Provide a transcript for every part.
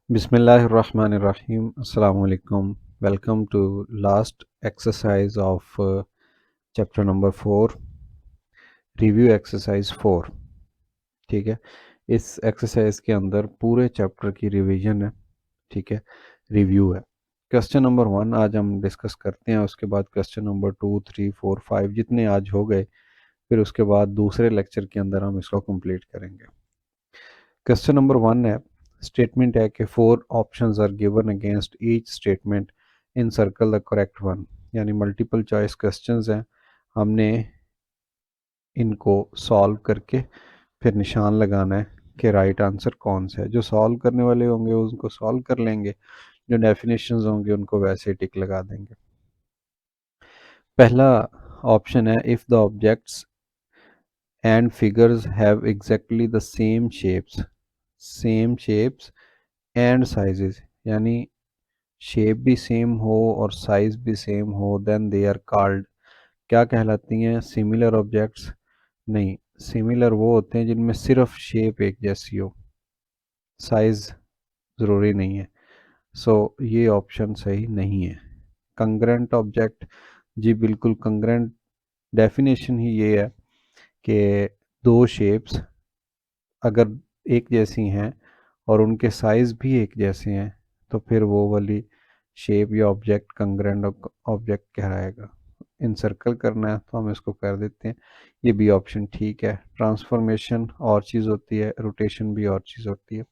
Bismillahirrahmanirrahim. Assalamu alaikum. Welcome to last exercise of chapter number 4, review exercise 4. ठीक है, इस exercise के अंदर पूरे चैप्टर की रिवीजन है. ठीक है, रिव्यू है. क्वेश्चन नंबर 1 आज हम डिस्कस करते हैं. उसके बाद क्वेश्चन नंबर 2, 3, 4, 5 जितने आज हो गए, फिर उसके बाद दूसरे लेक्चर के अंदर हम इसको कंप्लीट करेंगे. क्वेश्चन नंबर 1 है, स्टेटमेंट है कि 4 options are given against each statement in circle the correct one. यानी मल्टीपल चॉइस क्वेश्चंस हैं, हमने इनको सॉल्व करके फिर निशान लगाना है कि राइट आंसर कौन सा है. जो सॉल्व करने वाले होंगे उनको सॉल्व कर लेंगे, जो डेफिनेशंस होंगे उनको वैसे ही टिक लगा देंगे. पहला ऑप्शन है, if the objects and figures have exactly the same shapes and sizes. यानी शेप भी सेम हो और साइज भी सेम हो, देन दे आर कॉल्ड. क्या कहलाती हैं? Similar objects. नहीं, सिमिलर वो होते हैं जिनमें सिर्फ शेप एक जैसी हो, साइज ज़रूरी नहीं है. सो ये ऑप्शन सही नहीं है. कंग्रेंट ऑब्जेक्ट, जी बिल्कुल कंग्रेंट डेफिनेशन ही ये है कि दो शेप्स अगर एक जैसी हैं और उनके साइज भी एक जैसे हैं तो फिर वो वाली शेप या ऑब्जेक्ट कंग्रेंट ऑब्जेक्ट कहलाएगा. इनसर्कल करना है तो हम इसको कर देते हैं. ये भी ऑप्शन ठीक है. ट्रांसफॉर्मेशन और चीज़ होती है, रोटेशन भी और चीज़ होती है.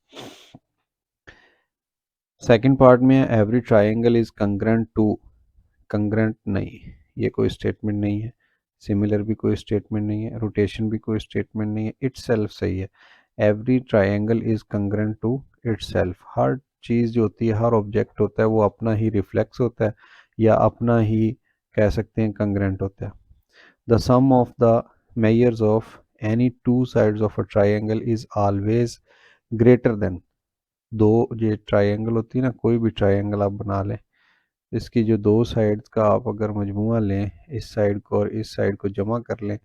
सेकंड पार्ट में every triangle is congruent to. Congruent नहीं, ये कोई स्टेटमेंट नहीं है. सिमिलर भी कोई स्टेटमेंट नहीं है, रोटेशन भी कोई स्टेटमेंट नहीं है. इटसेल्फ सही है. Every triangle is congruent to itself. हर चीज़ जो होती है, हर ऑब्जेक्ट होता है, वो अपना ही रिफ्लेक्स होता है या अपना ही कह सकते हैं कंग्रेंट होता है. The sum of the measures of any two sides of a triangle is always greater than. दो ये ट्राइंगल होती है ना, कोई भी ट्राइंगल आप बना लें, इसकी जो दो साइड्स का आप अगर मजमुआ लें, इस साइड को और इस साइड को जमा कर लें,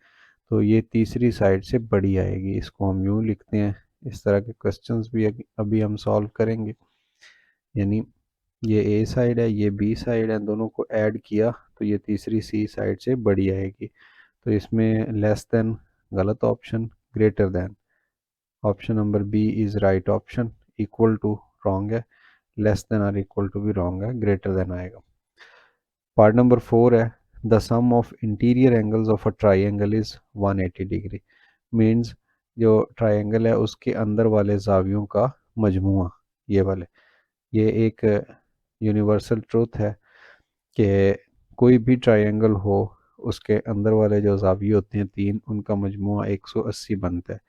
तो ये तीसरी साइड से बड़ी आएगी. इसको हम यूँ लिखते हैं. इस तरह के क्वेश्चंस भी अभी हम सॉल्व करेंगे. यानी ये ए साइड है, ये बी साइड है, दोनों को ऐड किया तो ये तीसरी सी साइड से बड़ी आएगी. तो इसमें लेस देन गलत option, greater than option number B is right option. Equal to wrong है, लेस देन और इक्वल टू भी रॉन्ग है, ग्रेटर देन आएगा. पार्ट नंबर 4 है, the sum of interior angles of a triangle is 180 degree. Means जो triangle है उसके अंदर वाले जावियों का मजमुआ, ये वाले, ये एक यूनिवर्सल ट्रूथ है कि कोई भी ट्राइंगल हो, उसके अंदर वाले जो जाविये होते हैं तीन, उनका मजमुआ 180 बनता है.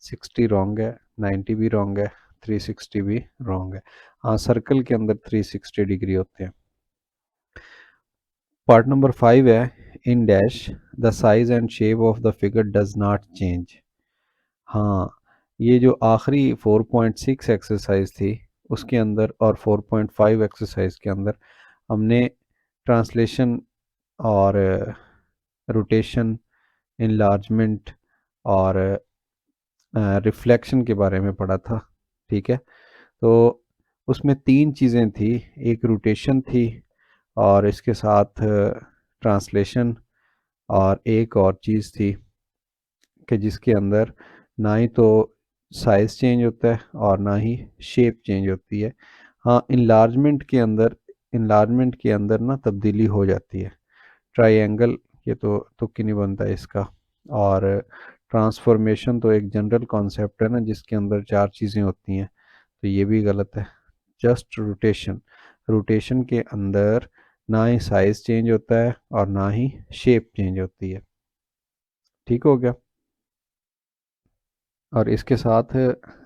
60 रॉन्ग है, 90 भी रॉन्ग है, 360 भी रॉन्ग है. हाँ, सर्कल के अंदर 360 डिग्री होते हैं. पार्ट नंबर 5 है, in dash the size and shape of the figure does not change. हाँ, ये जो आखिरी 4.6 एक्सरसाइज थी उसके अंदर और 4.5 एक्सरसाइज के अंदर हमने ट्रांसलेशन और रोटेशन, इनलार्जमेंट और रिफ्लेक्शन के बारे में पढ़ा था. ठीक है, तो उसमें तीन चीज़ें थी. एक रोटेशन थी और इसके साथ ट्रांसलेशन, और एक और चीज़ थी कि जिसके अंदर ना ही तो साइज़ चेंज होता है और ना ही शेप चेंज होती है. हाँ, इनलार्जमेंट के अंदर ना तब्दीली हो जाती है. ट्राइएंगल, ये तो तुक्की नहीं बनता है इसका. और ट्रांसफॉर्मेशन तो एक जनरल कॉन्सेप्ट है ना जिसके अंदर चार चीज़ें होती हैं, तो ये भी गलत है. जस्ट रोटेशन, रोटेशन के अंदर ना ही साइज़ चेंज होता है और ना ही शेप चेंज होती है. ठीक हो गया. और इसके साथ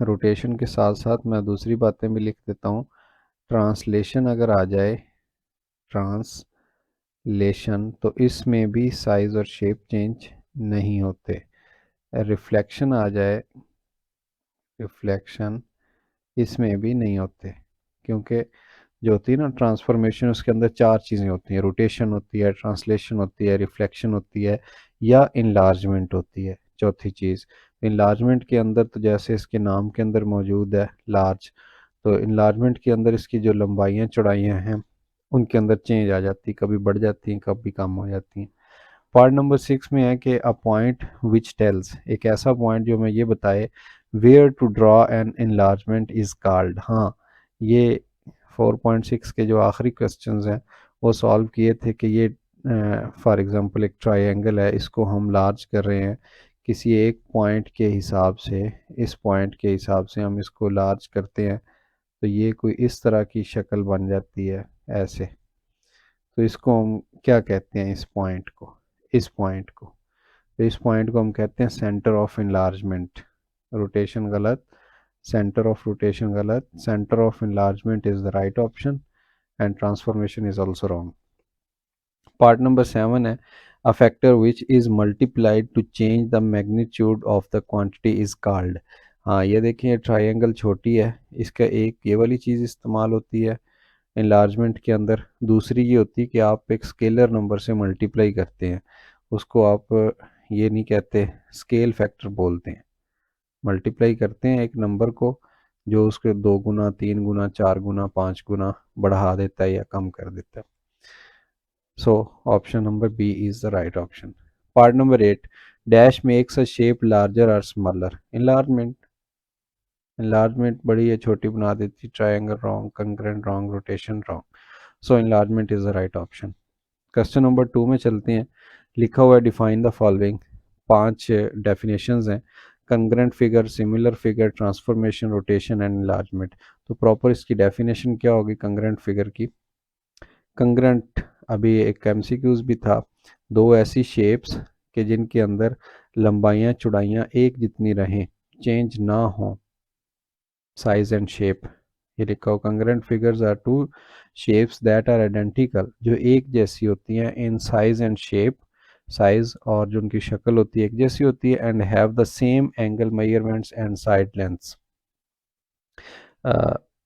रोटेशन के साथ साथ मैं दूसरी बातें भी लिख देता हूँ. ट्रांसलेशन अगर आ जाए, ट्रांसलेशन, तो इसमें भी साइज़ और शेप चेंज नहीं होते. रिफ्लेक्शन आ जाए, रिफ्लेक्शन, इसमें भी नहीं होते. क्योंकि जो होती है ना ट्रांसफॉर्मेशन, उसके अंदर चार चीज़ें होती हैं. रोटेशन होती है, ट्रांसलेशन होती है, रिफ्लेक्शन होती है, या इनलार्जमेंट होती है चौथी चीज़. इनलार्जमेंट के अंदर तो जैसे इसके नाम के अंदर मौजूद है लार्ज, तो इनलार्जमेंट के अंदर इसकी जो लंबाइयाँ चौड़ाइयाँ हैं उनके अंदर चेंज आ जाती, कभी बढ़ जाती हैं कभी कम हो जाती हैं। पार्ट नंबर 6 में है कि अ पॉइंट विच टेल्स, एक ऐसा पॉइंट जो हमें ये बताए where to draw an enlargement is called. हाँ, ये 4.6 के जो आखिरी क्वेश्चंस हैं वो सॉल्व किए थे कि ये फॉर एग्जांपल एक ट्रायंगल है, इसको हम लार्ज कर रहे हैं किसी एक पॉइंट के हिसाब से, इस पॉइंट के हिसाब से हम इसको लार्ज करते हैं तो ये कोई इस तरह की शक्ल बन जाती है ऐसे। तो इसको हम क्या कहते हैं, इस पॉइंट को तो इस पॉइंट को हम कहते हैं सेंटर ऑफ इनलार्जमेंट। रोटेशन गलत, सेंटर ऑफ रोटेशन गलत, centre of enlargement is the right option and transformation is also wrong. Part number 7 है a factor which is multiplied to change the magnitude of the quantity is called. हाँ, ये देखिए triangle छोटी है, इसका एक ये वाली चीज़ इस्तेमाल होती है इनलार्जमेंट के अंदर, दूसरी ये होती है कि आप एक स्केलर नंबर से मल्टीप्लाई करते हैं, उसको आप ये नहीं कहते, स्केल फैक्टर बोलते हैं। मल्टीप्लाई करते हैं एक नंबर को जो उसके 2 गुना 3 गुना 4 गुना 5 गुना बढ़ा देता है या कम कर देता है। So option number B is the right option. Part number 8 dash makes a shape larger और स्मॉलर। इनलार्जमेंट बड़ी या छोटी बना देती, triangle wrong, concurrent wrong, rotation wrong. So enlargement is the right option. Question number 2 में चलते हैं। लिखा हुआ है डिफाइन द फॉलोइंग, 5 डेफिनेशंस हैं, congruent figure, similar figure, transformation, rotation and enlargement. तो प्रॉपर इसकी डेफिनेशन क्या होगी कंग्रेंट फिगर की? कंग्रेंट, अभी एक एमसीक्यूज भी था, दो ऐसी शेप्स के जिनके अंदर लंबाइयाँ चौड़ाइयाँ एक जितनी रहें, चेंज ना हो साइज एंड शेप। ये लिखा हो congruent figures are two shapes that are identical, जो एक जैसी होती हैं in size and shape, size और जो उनकी शक्ल होती है एक जैसी होती है, and have the same angle measurements and side lengths.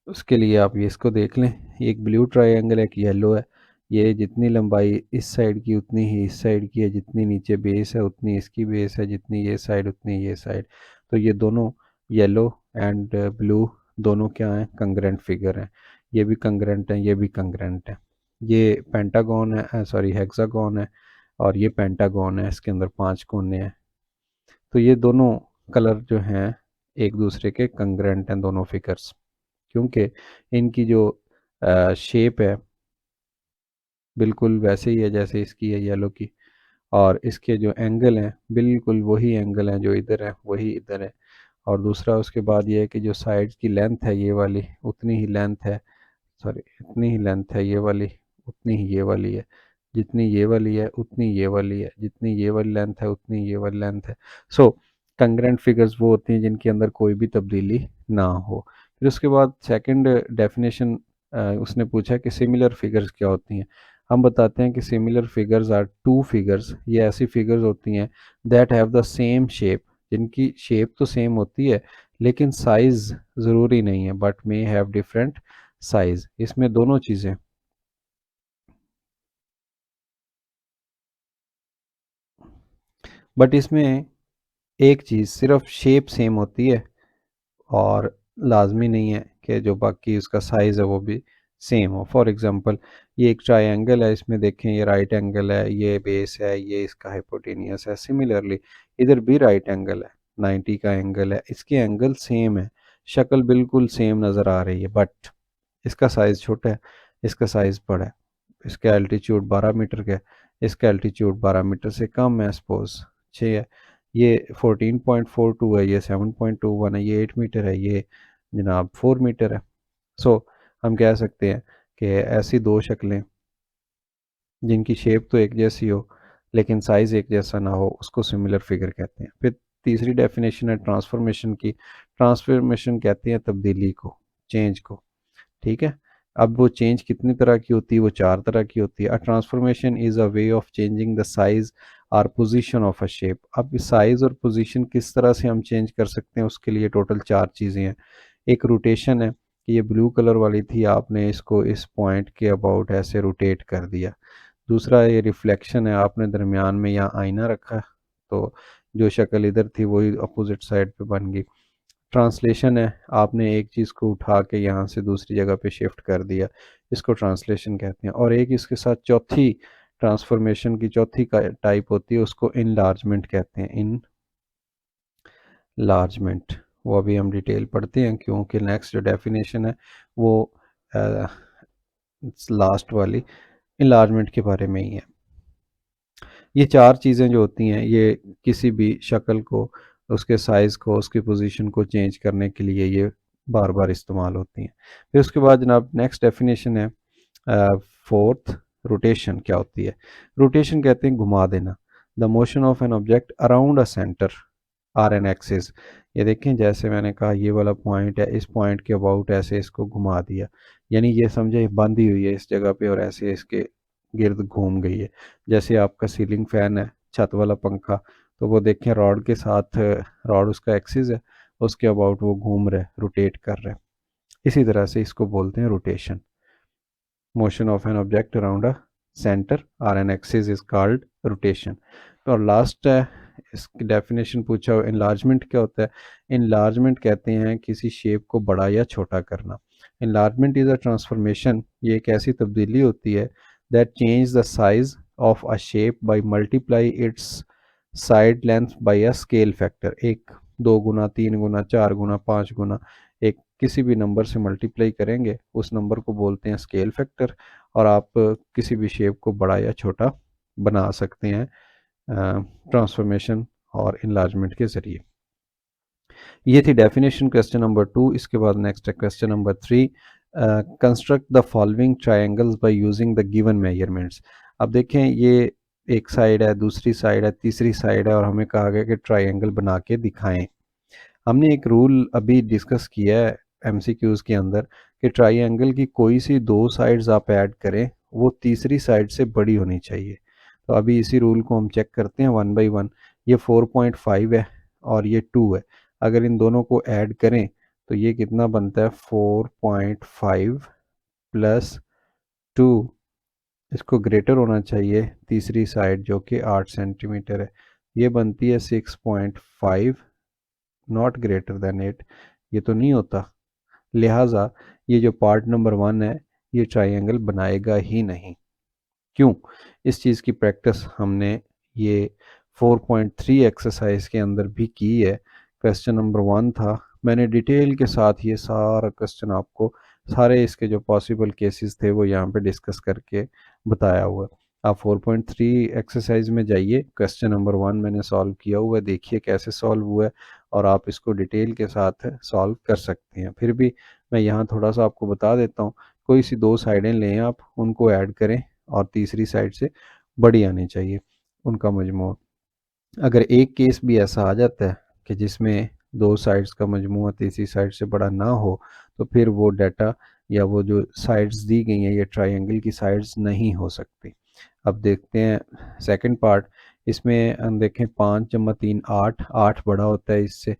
उसके लिए आप ये इसको देख लें, एक ब्लू ट्रायंगल है, एक येलो है, ये जितनी लंबाई इस साइड की उतनी ही इस साइड की है, जितनी नीचे बेस है उतनी इसकी बेस है, जितनी ये साइड उतनी ये साइड। तो ये दोनों येलो एंड ब्लू दोनों क्या हैं, कंग्रेंट फिगर हैं। ये भी कंग्रेंट है, ये भी कंग्रेंट है। ये पेंटागन है, सॉरी हेक्सागन है, और ये पेंटागन है, इसके अंदर 5 कोने हैं। तो ये दोनों कलर जो हैं एक दूसरे के कंग्रेंट हैं दोनों फिगर्स, क्योंकि इनकी जो शेप है बिल्कुल वैसे ही है जैसे इसकी है येलो की, और इसके जो एंगल हैं बिल्कुल वही एंगल हैं जो इधर है वही इधर है। और दूसरा उसके बाद ये है कि जो साइड की लेंथ है ये वाली उतनी ही लेंथ है, सॉरी इतनी ही लेंथ है ये वाली, उतनी ही ये वाली है, जितनी ये वाली है उतनी ये वाली है, जितनी ये वाली लेंथ है उतनी ये वाली लेंथ है। सो कंग्रेंट फिगर्स वो होती हैं जिनके अंदर कोई भी तब्दीली ना हो। फिर उसके बाद सेकंड डेफिनेशन उसने पूछा कि सिमिलर फिगर्स क्या होती हैं। हम बताते हैं कि similar figures are two figures, ये ऐसी फिगर्स होती हैं that have the same shape, जिनकी शेप तो सेम होती है लेकिन साइज ज़रूरी नहीं है, but may have different size. इसमें दोनों चीज़ें, बट इसमें एक चीज़ सिर्फ शेप सेम होती है और लाजमी नहीं है कि जो बाकी उसका साइज़ है वो भी सेम हो। फॉर एग्जांपल ये एक ट्रायंगल है, इसमें देखें ये राइट एंगल है, ये बेस है, ये इसका हाइपोटेनियस है। सिमिलरली इधर भी राइट एंगल है, 90 का एंगल है, इसके एंगल सेम है, शक्ल बिल्कुल सेम नज़र आ रही है, बट इसका साइज़ छोटा है, इसका साइज़ बड़ा है। इसका एल्टीट्यूड 12 मीटर का है, इसका एल्टीट्यूड 12 मीटर से कम है, सपोज 6 है। ये 14.42 है, ये 7.21 है, ये 8 मीटर है, ये जनाब 4 मीटर है। सो हम कह सकते हैं कि ऐसी दो शक्लें जिनकी शेप तो एक जैसी हो लेकिन साइज़ एक जैसा ना हो उसको सिमिलर फिगर कहते हैं। फिर तीसरी डेफिनेशन है ट्रांसफॉर्मेशन की। ट्रांसफॉर्मेशन कहते हैं तब्दीली को, चेंज को, ठीक है। अब वो चेंज कितनी तरह की होती है, वो 4 तरह की होती है। A transformation is a way of changing the size और पोजीशन ऑफ अ शेप। अब साइज और पोजीशन किस तरह से हम चेंज कर सकते हैं, उसके लिए टोटल 4 चीज़ें हैं। एक रोटेशन है, ये ब्लू कलर वाली थी, आपने इसको इस पॉइंट के अबाउट ऐसे रोटेट कर दिया। दूसरा ये रिफ्लेक्शन है, आपने दरमियान में यहाँ आईना रखा तो जो शक्ल इधर थी वही अपोजिट साइड पे बन गई। ट्रांसलेशन है, आपने एक चीज़ को उठा के यहाँ से दूसरी जगह पे शिफ्ट कर दिया, इसको ट्रांसलेशन कहते हैं। और एक इसके साथ चौथी ट्रांसफॉर्मेशन की चौथी का टाइप होती है, उसको इनलार्जमेंट कहते हैं। इनलार्जमेंट वो अभी हम डिटेल पढ़ते हैं, क्योंकि नेक्स्ट जो डेफिनेशन है वो लास्ट वाली इनलार्जमेंट के बारे में ही है। ये चार चीज़ें जो होती हैं ये किसी भी शक्ल को, उसके साइज़ को, उसकी पोजीशन को चेंज करने के लिए ये बार बार इस्तेमाल होती हैं। फिर उसके बाद जनाब नेक्स्ट डेफिनेशन है फोर्थ, रोटेशन क्या होती है। रोटेशन कहते हैं घुमा देना, the motion of an object around a centre or an axis. ये देखें जैसे मैंने कहा ये वाला पॉइंट है, इस पॉइंट के अबाउट ऐसे इसको घुमा दिया, यानी ये समझे बंधी हुई है इस जगह पे और ऐसे इसके गिर्द घूम गई है। जैसे आपका सीलिंग फैन है, छत वाला पंखा, तो वो देखें रॉड के साथ, रॉड उसका एक्सिस है, उसके अबाउट वो घूम रहा है, रोटेट कर रहा है। इसी तरह से इसको बोलते हैं rotation. Motion of an object around a centre or an axis is called rotation. तो लास्ट है, इसकी डेफिनेशन पूछा हो इनलार्जमेंट क्या होता है। इनलार्जमेंट कहते हैं किसी शेप को बड़ा या छोटा करना। इनलार्जमेंट इज अ ट्रांसफॉर्मेशन, ये एक ऐसी तब्दीली होती है that change the size of a shape by multiply it's side length bye a scale factor. एक, दो गुना, तीन गुना, चार गुना, पाँच गुना, एक किसी भी नंबर से मल्टीप्लाई करेंगे, उस नंबर को बोलते हैं स्केल फैक्टर। और आप किसी भी शेप को बड़ा या छोटा बना सकते हैं ट्रांसफॉर्मेशन और इनलार्जमेंट के ज़रिए। ये थी डेफिनेशन क्वेश्चन नंबर 2। इसके बाद नेक्स्ट है question number 3, construct the following triangles by using the given measurements. अब देखें ये एक साइड है, दूसरी साइड है, तीसरी साइड है, और हमें कहा गया कि ट्रायंगल बना के दिखाएं। हमने एक रूल अभी डिस्कस किया है एमसीक्यूज के अंदर कि ट्रायंगल की कोई सी दो साइड्स आप ऐड करें, वो तीसरी साइड से बड़ी होनी चाहिए। तो अभी इसी रूल को हम चेक करते हैं वन बाय वन। ये 4.5 है और ये 2 है, अगर इन दोनों को ऐड करें तो ये कितना बनता है, 4.5 प्लस 2, इसको ग्रेटर होना चाहिए तीसरी साइड जो कि 8 सेंटीमीटर है, ये बनती है 6.5, नॉट ग्रेटर देन 8, ये तो नहीं होता। लिहाजा ये जो पार्ट नंबर 1 है ये ट्रायंगल बनाएगा ही नहीं। क्यों? इस चीज़ की प्रैक्टिस हमने ये 4.3 एक्सरसाइज के अंदर भी की है। क्वेश्चन नंबर 1 था, मैंने डिटेल के साथ ये सारा क्वेश्चन आपको, सारे इसके जो पॉसिबल केसेस थे वो यहाँ पे डिस्कस करके बताया हुआ है। आप 4.3 एक्सरसाइज में जाइए, क्वेश्चन नंबर 1 मैंने सॉल्व किया हुआ है, देखिए कैसे सॉल्व हुआ है, और आप इसको डिटेल के साथ सॉल्व कर सकते हैं। फिर भी मैं यहाँ थोड़ा सा आपको बता देता हूँ, कोई सी दो साइडें लें आप, उनको ऐड करें और तीसरी साइड से बड़ी आनी चाहिए उनका मजमू। अगर एक केस भी ऐसा आ जाता है कि जिसमें दो साइड्स का मजमू तीसरी साइड से बड़ा ना हो, तो फिर वो डाटा या वो जो साइड्स दी गई हैं ये ट्रायंगल की साइड्स नहीं हो सकती। अब देखते हैं सेकंड पार्ट। इसमें हम देखें 5 + 3 8, 8 बड़ा होता है इससे,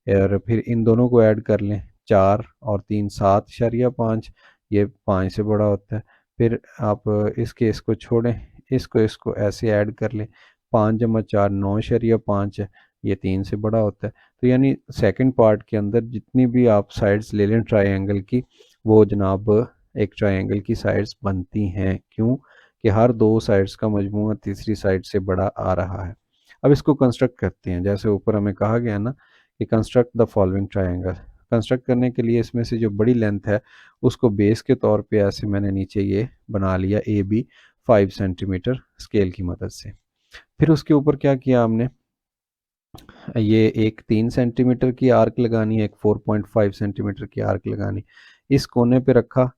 और फिर इन दोनों को ऐड कर लें, 4 और 3 7 * 5, ये 5 से बड़ा होता है। फिर आप इसके इसको छोड़ें, इसको इसको ऐसे ऐड कर लें, 5 + 4 9 * 5 है, ये 3 से बड़ा होता है। तो यानी सेकंड पार्ट के अंदर जितनी भी आप साइड्स ले लें ट्रायंगल की, वो जनाब एक ट्रायंगल की साइड्स बनती हैं। क्यों? कि हर दो साइड्स का मजमूआ तीसरी साइड से बड़ा आ रहा है। अब इसको कंस्ट्रक्ट करते हैं, जैसे ऊपर हमें कहा गया ना कि construct the following triangle. Construct करने के लिए इसमें से जो बड़ी लेंथ है उसको बेस के तौर पे ऐसे मैंने नीचे ये बना लिया ए बी 5 सेंटीमीटर स्केल की मदद से। फिर उसके ऊपर क्या किया हमने, ये एक 3 सेंटीमीटर की आर्क लगानी है, एक 4.5 सेंटीमीटर की आर्क लगानी, इस कोने पे रखा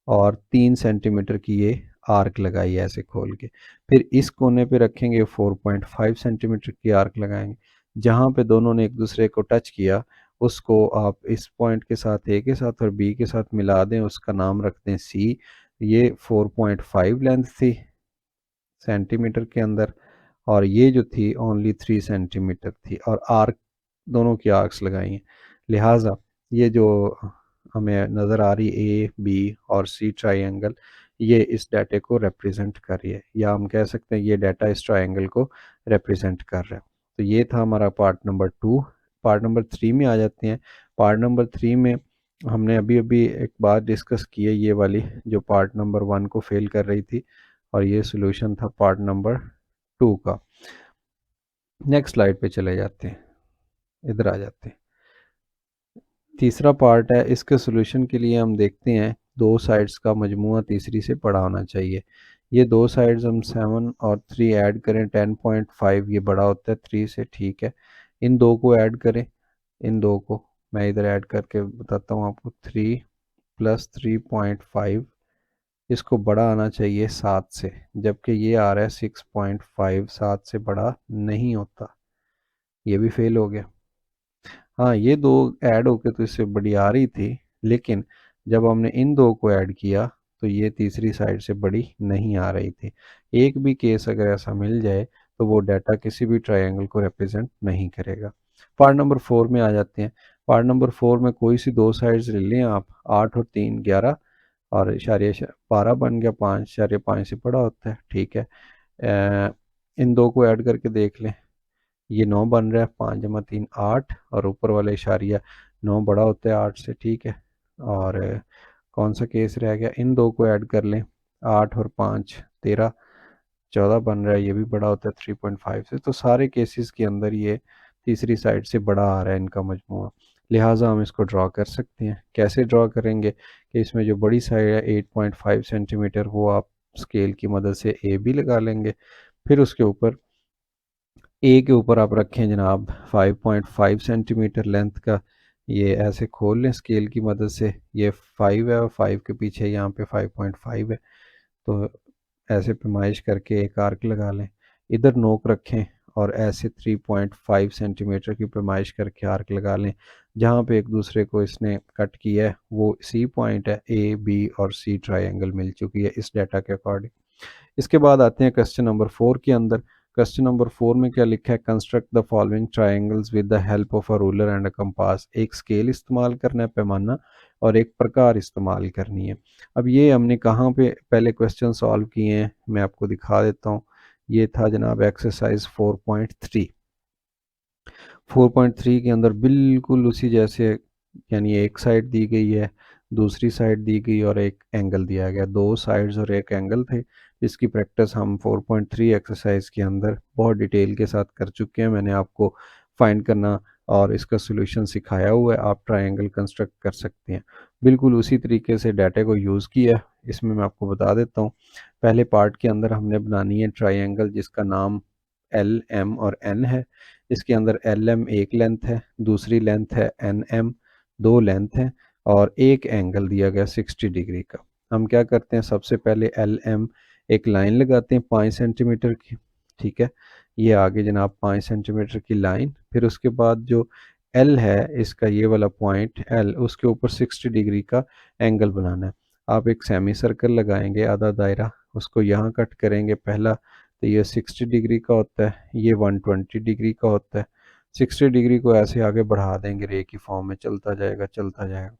और 3 सेंटीमीटर की ये आर्क लगाई ऐसे खोल के। फिर इस कोने पे रखेंगे, 4.5 सेंटीमीटर की आर्क लगाएंगे। जहाँ पे दोनों ने एक दूसरे को टच किया उसको आप इस पॉइंट के साथ, ए के साथ और बी के साथ मिला दें, उसका नाम रख दें सी। ये 4.5 लेंथ थी सेंटीमीटर के अंदर, और ये जो थी ओनली 3 सेंटीमीटर थी, और आर्क दोनों की आर्क्स लगाई हैं। लिहाजा ये जो हमें नज़र आ रही ए बी और सी ट्रायंगल, ये इस डाटे को रिप्रेजेंट कर रही है, या हम कह सकते हैं ये डाटा इस ट्रायंगल को रिप्रेजेंट कर रहा है। तो ये था हमारा पार्ट नंबर 2। पार्ट नंबर 3 में आ जाते हैं। पार्ट नंबर 3 में हमने अभी अभी एक बात डिस्कस की है, ये वाली जो पार्ट नंबर 1 को फेल कर रही थी, और ये सोल्यूशन था पार्ट नंबर 2 का। नेक्स्ट स्लाइड पे चले जाते हैं, इधर आ जाते हैं। तीसरा पार्ट है, इसके सोल्यूशन के लिए हम देखते हैं दो साइड्स का मजमूआ तीसरी से बड़ा होना चाहिए। ये दो साइड्स हम 7 और 3 ऐड करें 10.5, ये बड़ा होता है 3 से, ठीक है। इन दो को ऐड करें, इन दो को मैं इधर ऐड करके बताता हूँ आपको, 3 + 3.5, इसको बड़ा आना चाहिए 7 से, जबकि ये आ रहा है 6.5, 7 से बड़ा नहीं होता, ये भी फेल हो गया। हाँ, ये दो ऐड होके तो इससे बड़ी आ रही थी, लेकिन जब हमने इन दो को ऐड किया तो ये तीसरी साइड से बड़ी नहीं आ रही थी। एक भी केस अगर ऐसा मिल जाए तो वो डाटा किसी भी ट्रायंगल को रिप्रेजेंट नहीं करेगा। पार्ट नंबर 4 में आ जाते हैं। पार्ट नंबर 4 में कोई सी दो साइड्स ले लें आप, 8 और 3 11, और इशारे 12 बन गया, 5.5 से बड़ा होता है, ठीक है। इन दो को ऐड करके देख लें, ये 9 बन रहा है, 5 + 3 8, और ऊपर वाला इशारिया 9 बड़ा होता है 8 से, ठीक है। और कौन सा केस रह गया, इन दो को ऐड कर लें, 8 और 5 13, 14 बन रहा है, ये भी बड़ा होता है 3.5 से। तो सारे केसेस के अंदर ये तीसरी साइड से बड़ा आ रहा है इनका मजमूआ, लिहाजा हम इसको ड्रॉ कर सकते हैं। कैसे ड्रॉ करेंगे कि इसमें जो बड़ी साइड है 8.5 सेंटीमीटर, वो आप स्केल की मदद से ए बी लगा लेंगे, फिर उसके ऊपर ए के ऊपर आप रखें जनाब 5.5 सेंटीमीटर लेंथ का, ये ऐसे खोल लें स्केल की मदद से, ये 5 है और 5 के पीछे यहाँ पे 5.5 है, तो ऐसे पैमाइश करके एक आर्क लगा लें। इधर नोक रखें और ऐसे 3.5 सेंटीमीटर की पैमाइश करके आर्क लगा लें। जहाँ पे एक दूसरे को इसने कट किया है वो सी पॉइंट है, ए बी और सी ट्रायंगल मिल चुकी है इस डाटा के अकॉर्डिंग। इसके बाद आते हैं क्वेश्चन नंबर 4 के अंदर। क्वेश्चन नंबर 4 में क्या लिखा है, construct the following triangles with the help of a ruler and a compass. एक स्केल इस्तेमाल करना है, पैमाना, और एक प्रकार इस्तेमाल करनी है। अब ये हमने कहाँ पे पहले क्वेश्चन सॉल्व किए हैं, मैं आपको दिखा देता हूँ। ये था जनाब एक्सरसाइज 4.3। 4.3 के अंदर बिल्कुल उसी जैसे, यानी एक साइड दी गई है, दूसरी साइड दी गई और एक एंगल दिया गया, दो साइड्स और एक एंगल थे। इसकी प्रैक्टिस हम 4.3 एक्सरसाइज के अंदर बहुत डिटेल के साथ कर चुके हैं। मैंने आपको फाइंड करना और इसका सॉल्यूशन सिखाया हुआ है, आप ट्रायंगल कंस्ट्रक्ट कर सकते हैं। बिल्कुल उसी तरीके से डाटा को यूज़ किया, इसमें मैं आपको बता देता हूँ। पहले पार्ट के अंदर हमने बनानी है ट्रायंगल जिसका नाम एल एम और एन है। इसके अंदर एल एम एक लेंथ है, दूसरी लेंथ है एन एम, दो लेंथ हैं, और एक एंगल दिया गया 60 डिग्री का। हम क्या करते हैं, सबसे पहले एल एम एक लाइन लगाते हैं 5 सेंटीमीटर की, ठीक है। ये आगे जनाब 5 सेंटीमीटर की लाइन, फिर उसके बाद जो एल है इसका ये वाला पॉइंट एल, उसके ऊपर 60 डिग्री का एंगल बनाना है। आप एक सेमी सर्कल लगाएंगे आधा दायरा, उसको यहाँ कट करेंगे पहला, तो ये 60 डिग्री का होता है, ये 120 डिग्री का होता है। 60 डिग्री को ऐसे आगे बढ़ा देंगे, रे की फॉर्म में चलता जाएगा चलता जाएगा।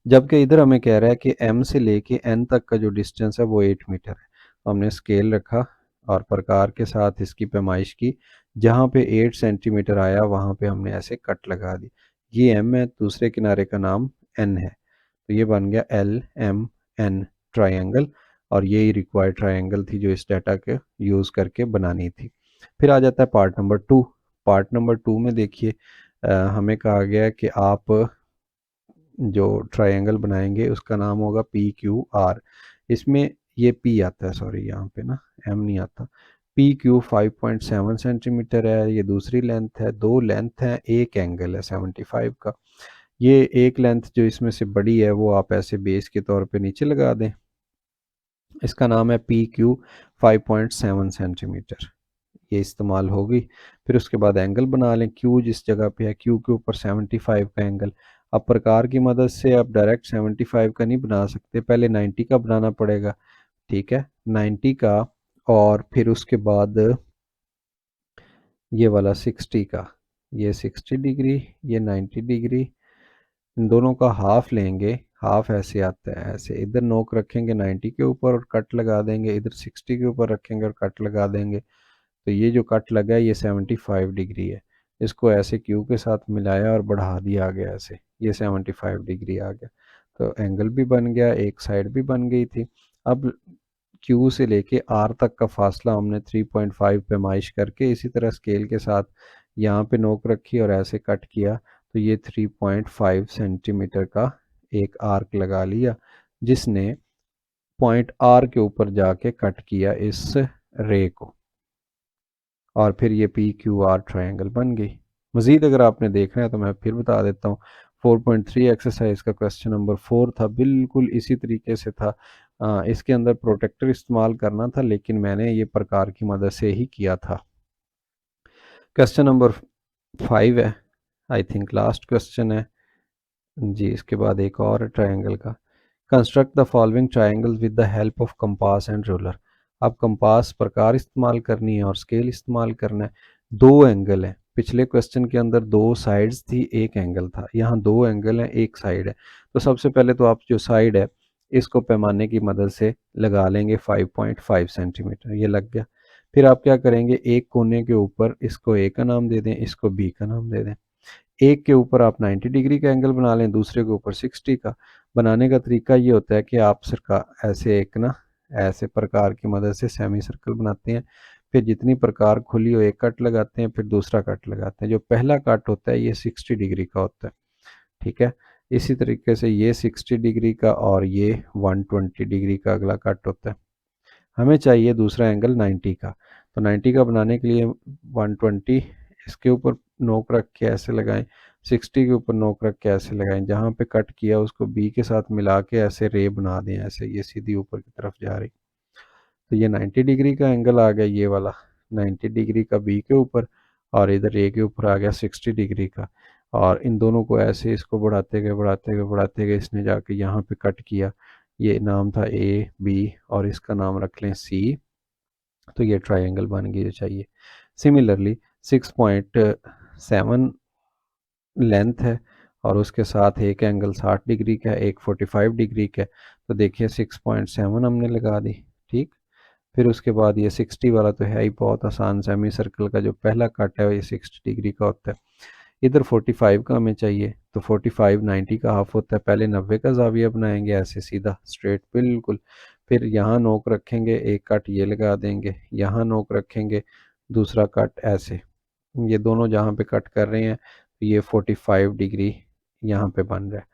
जबकि इधर हमें कह रहा है कि एम से लेके एन तक का जो डिस्टेंस है वो 8 मीटर है। तो हमने स्केल रखा और प्रकार के साथ इसकी पैमाइश की, जहाँ पे 8 सेंटीमीटर आया वहाँ पे हमने ऐसे कट लगा दी। ये एम है, दूसरे किनारे का नाम एन है, तो ये बन गया एल एम एन ट्रायंगल, और यही रिक्वायर्ड ट्रायंगल थी जो इस डाटा के यूज़ करके बनानी थी। फिर आ जाता है पार्ट नंबर 2। पार्ट नंबर 2 में देखिए हमें कहा गया है कि आप जो ट्रायंगल बनाएंगे उसका नाम होगा पी क्यू आर। इसमें ये पी आता है, सॉरी यहाँ पे ना एम नहीं आता। पी क्यू 5.7 सेंटीमीटर है, ये दूसरी लेंथ है, दो लेंथ है, एक एंगल है 75 का। ये एक लेंथ जो इसमें से बड़ी है वो आप ऐसे बेस के तौर पे नीचे लगा दें, इसका नाम है पी क्यू 5.7 सेंटीमीटर, ये इस्तेमाल होगी। फिर उसके बाद एंगल बना लें, क्यू जिस जगह पे है क्यू के ऊपर 75 का एंगल। अब प्रकार की मदद से आप डायरेक्ट 75 का नहीं बना सकते, पहले 90 का बनाना पड़ेगा, ठीक है, 90 का, और फिर उसके बाद ये वाला 60 का, ये 60 डिग्री, ये 90 डिग्री, इन दोनों का हाफ लेंगे, हाफ ऐसे आता है, ऐसे इधर नोक रखेंगे 90 के ऊपर और कट लगा देंगे, इधर 60 के ऊपर रखेंगे और कट लगा देंगे। तो ये जो कट लगा है ये 75 डिग्री है। इसको ऐसे क्यू के साथ मिलाया और बढ़ा दिया गया ऐसे, ये 75 डिग्री आ गया। तो एंगल भी बन गया, एक साइड भी बन गई थी। अब क्यू से लेके आर तक का फासला हमने 3.5 पे माइश करके इसी तरह स्केल के साथ यहाँ पे नोक रखी और ऐसे कट किया, तो ये 3.5 सेंटीमीटर का एक आर्क लगा लिया, जिसने पॉइंट आर के ऊपर जाके कट किया इस रे को, और फिर ये पी क्यू आर ट्रायंगल बन गई। मज़ीद अगर आपने देखना है तो मैं फिर बता देता हूँ। 4.3 एक्सरसाइज का क्वेश्चन नंबर 4 था, बिल्कुल इसी तरीके से था। इसके अंदर प्रोटेक्टर इस्तेमाल करना था, लेकिन मैंने ये प्रकार की मदद से ही किया था। क्वेश्चन नंबर 5 है, आई थिंक लास्ट क्वेश्चन है जी। इसके बाद एक और ट्रायंगल का, construct the following triangle with the help of compass and ruler. अब कंपास प्रकार इस्तेमाल करनी है और स्केल इस्तेमाल करना है। दो एंगल है, पिछले क्वेश्चन के अंदर दो साइड्स थी, एक एंगल था, यहाँ दो एंगल है, एक साइड है। तो सबसे पहले तो आप जो साइड है इसको पैमाने की मदद से लगा लेंगे 5.5 सेंटीमीटर, ये लग गया। फिर आप क्या करेंगे, एक कोने के ऊपर इसको ए का नाम दे दें, इसको बी का नाम दे दें। एक के ऊपर आप 90 डिग्री का एंगल बना लें, दूसरे के ऊपर 60 का। बनाने का तरीका ये होता है कि आप सरका ऐसे एक ना ऐसे प्रकार की मदद से सेमी सर्कल बनाते हैं, फिर जितनी प्रकार खुली हो एक कट लगाते हैं, फिर दूसरा कट लगाते हैं। जो पहला कट होता है ये 60 डिग्री का होता है, ठीक है। इसी तरीके से ये 60 डिग्री का और ये 120 डिग्री का अगला कट होता है। हमें चाहिए दूसरा एंगल 90 का, तो 90 का बनाने के लिए 120 इसके ऊपर नोक रख के ऐसे लगाएं, 60 के ऊपर नोक रख के ऐसे लगाएं, जहाँ पे कट किया उसको बी के साथ मिला के ऐसे रे बना दें, ऐसे ये सीधी ऊपर की तरफ जा रही। तो ये 90 डिग्री का एंगल आ गया, ये वाला 90 डिग्री का बी के ऊपर, और इधर ए के ऊपर आ गया 60 डिग्री का। और इन दोनों को ऐसे इसको बढ़ाते गए बढ़ाते गए बढ़ाते गए, इसने जाके यहाँ पे कट किया, ये नाम था ए बी और इसका नाम रख लें सी। तो ये ट्रायंगल बन गई जो चाहिए। सिमिलरली 6.7 लेंथ है और उसके साथ एक एंगल 60 डिग्री का है, एक 45 डिग्री का है। तो देखिए 6.7 हमने लगा दी, ठीक। फिर उसके बाद ये 60 वाला तो है ही बहुत आसान, सेमी सर्कल का जो पहला कट है ये 60 डिग्री का होता है। इधर 45 का हमें चाहिए, तो 45 90 का हाफ होता है। पहले 90 का जाविया बनाएंगे ऐसे सीधा स्ट्रेट बिल्कुल, फिर यहाँ नोक रखेंगे, एक कट ये लगा देंगे, यहाँ नोक रखेंगे, दूसरा कट ऐसे, ये दोनों जहाँ पे कट कर रहे हैं तो ये 45 डिग्री यहाँ पे बन रहा है।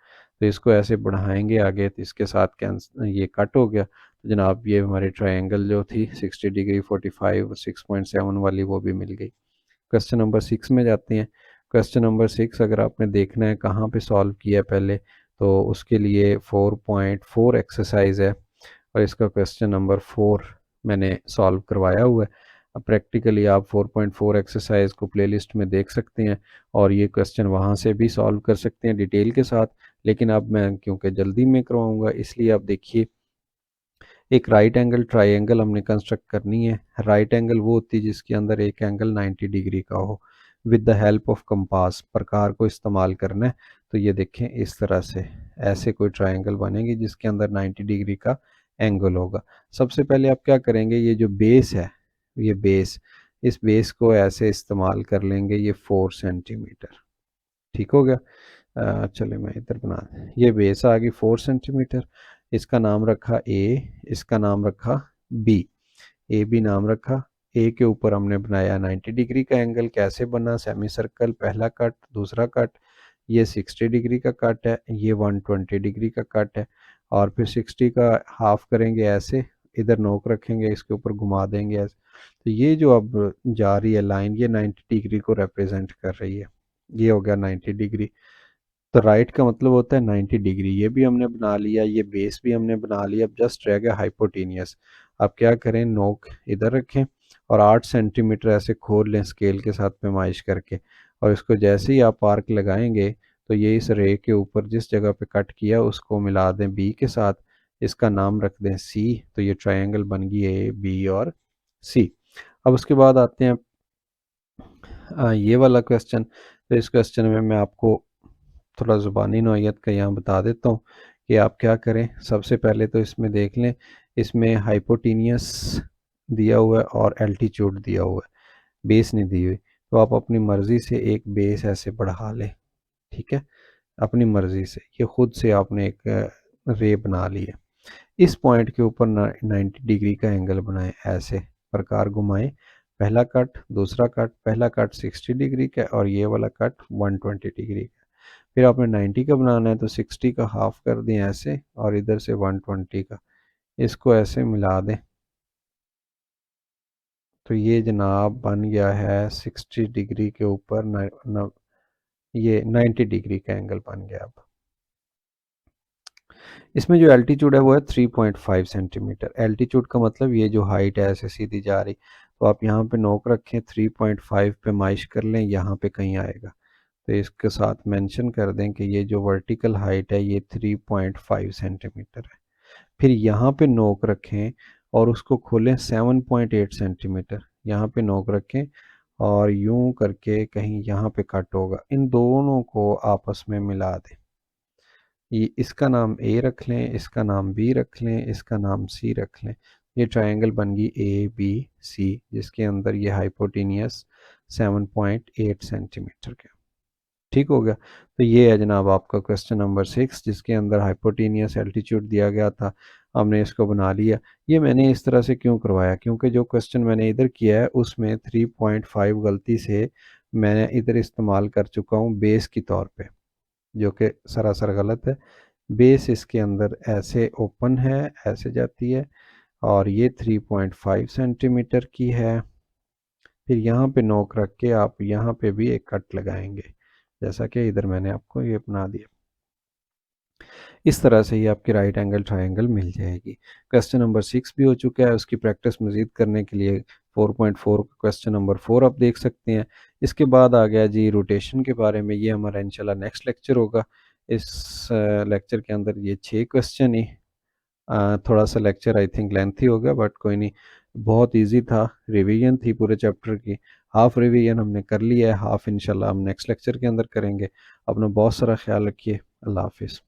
तो इसको ऐसे बढ़ाएंगे आगे, तो इसके साथ कैंसिल, ये कट हो गया। तो जनाब ये हमारी ट्रायंगल जो थी 60 डिग्री 45 6.7 वाली वो भी मिल गई। क्वेश्चन नंबर 6 में जाते हैं। क्वेश्चन नंबर 6 अगर आपने देखना है कहाँ पे सॉल्व किया है पहले, तो उसके लिए 4.4 एक्सरसाइज है और इसका क्वेश्चन नंबर 4 मैंने सॉल्व करवाया हुआ है। अब प्रैक्टिकली आप 4.4 एक्सरसाइज को प्लेलिस्ट में देख सकते हैं और ये क्वेश्चन वहाँ से भी सॉल्व कर सकते हैं डिटेल के साथ। लेकिन अब मैं क्योंकि जल्दी में करवाऊँगा इसलिए आप देखिए, एक राइट एंगल ट्राइंगल हमने कंस्ट्रक्ट करनी है। राइट एंगल वो होती है जिसके अंदर एक एंगल 90 डिग्री का हो। With the help of compass प्रकार को इस्तेमाल करना है। तो ये देखें इस तरह से ऐसे कोई ट्राइंगल बनेगी जिसके अंदर 90 डिग्री का एंगल होगा। सबसे पहले आप क्या करेंगे, ये जो बेस है, ये बेस, इस बेस को ऐसे इस्तेमाल कर लेंगे, ये 4 सेंटीमीटर, ठीक हो गया। चलिए मैं इधर बना, ये बेस आ गई 4 सेंटीमीटर, इसका नाम रखा ए, इसका नाम रखा बी, ए बी नाम रखा। ए के ऊपर हमने बनाया 90 डिग्री का एंगल, कैसे बना, सेमी सर्कल, पहला कट, दूसरा कट, ये 60 डिग्री का कट है, ये 120 डिग्री का कट है, और फिर 60 का हाफ करेंगे ऐसे, इधर नोक रखेंगे, इसके ऊपर घुमा देंगे ऐसे। तो ये जो अब जा रही है लाइन, ये 90 डिग्री को रिप्रेजेंट कर रही है, ये हो गया 90 डिग्री। तो राइट का मतलब होता है 90 डिग्री, ये भी हमने बना लिया, ये बेस भी हमने बना लिया। अब जस्ट रह गया हाइपोटेनियस। आप क्या करें, नोक इधर रखें और 8 सेंटीमीटर ऐसे खोल लें स्केल के साथ पैमाइश करके, और इसको जैसे ही आप आर्क लगाएंगे तो ये इस रे के ऊपर जिस जगह पे कट किया उसको मिला दें बी के साथ, इसका नाम रख दें सी। तो ये ट्रायंगल बन गई ए बी और सी। अब उसके बाद आते हैं ये वाला क्वेश्चन। तो इस क्वेश्चन में मैं आपको थोड़ा ज़ुबानी नौइयत का यहाँ बता देता हूँ कि आप क्या करें। सबसे पहले तो इसमें देख लें, इसमें हाइपोटेनियस दिया हुआ है और एल्टीट्यूड दिया हुआ है, बेस नहीं दी हुई। तो आप अपनी मर्ज़ी से एक बेस ऐसे बढ़ा लें, ठीक है, अपनी मर्ज़ी से। ये खुद से आपने एक रे बना ली है। इस पॉइंट के ऊपर 90 डिग्री का एंगल बनाएं, ऐसे प्रकार घुमाएं। पहला कट, दूसरा कट, पहला कट 60 डिग्री का और ये वाला कट 120 डिग्री का। फिर आपने 90 का बनाना है तो 60 का हाफ कर दें ऐसे, और इधर से 120 का, इसको ऐसे मिला दें। तो ये जनाब बन गया है 60 डिग्री के ऊपर ये 90 डिग्री का एंगल बन गया। अब इसमें जो एल्टीट्यूड है वो है 3.5 सेंटीमीटर। एल्टीट्यूड का मतलब ये जो हाइट है ऐसे सीधी जा रही, तो आप यहाँ पे नोक रखें, 3.5 पे माइश कर लें, यहाँ पे कहीं आएगा। तो इसके साथ मेंशन कर दें कि ये जो वर्टिकल हाइट है ये 3.5 सेंटीमीटर है। फिर यहाँ पे नोक रखें और उसको खोलें 7.8 सेंटीमीटर, यहाँ पे नोक रखें और यूं करके कहीं यहाँ पे कट होगा, इन दोनों को आपस में मिला दें। ये इसका नाम ए रख लें, इसका नाम बी रख लें, इसका नाम सी रख लें। ये ट्रायंगल बन गई ए बी सी, जिसके अंदर ये हाइपोटेनियस 7.8 सेंटीमीटर का। ठीक हो गया। तो ये है जनाब आपका क्वेश्चन नंबर 6, जिसके अंदर हाइपोटेनियस एल्टीट्यूड दिया गया था, हमने इसको बना लिया। ये मैंने इस तरह से क्यों करवाया, क्योंकि जो क्वेश्चन मैंने इधर किया है उसमें 3.5 गलती से मैं इधर इस्तेमाल कर चुका हूँ बेस की तौर पे, जो कि सरासर गलत है। बेस इसके अंदर ऐसे ओपन है, ऐसे जाती है, और ये 3.5 सेंटीमीटर की है। फिर यहाँ पे नोक रख के आप यहाँ पे भी एक कट लगाएंगे, जैसा कि इधर मैंने आपको ये बना दिया। इस तरह से ही आपकी राइट एंगल ट्रायंगल मिल जाएगी। क्वेश्चन नंबर 6 भी हो चुका है, उसकी प्रैक्टिस मज़ीद करने के लिए 4.4 क्वेश्चन नंबर 4 आप देख सकते हैं। इसके बाद आ गया जी रोटेशन के बारे में, ये हमारा इंशाल्लाह नेक्स्ट लेक्चर होगा। इस लेक्चर के अंदर ये 6 क्वेश्चन ही, थोड़ा सा लेक्चर आई थिंक लेंथी हो गया, बट कोई नहीं, बहुत इजी था। रिवीजन थी पूरे चैप्टर की, हाफ रिवीजन हमने कर लिया है, हाफ इंशाल्लाह हम नेक्स्ट लेक्चर के अंदर करेंगे। अपना बहुत सारा ख्याल रखिए। अल्लाह हाफिज़।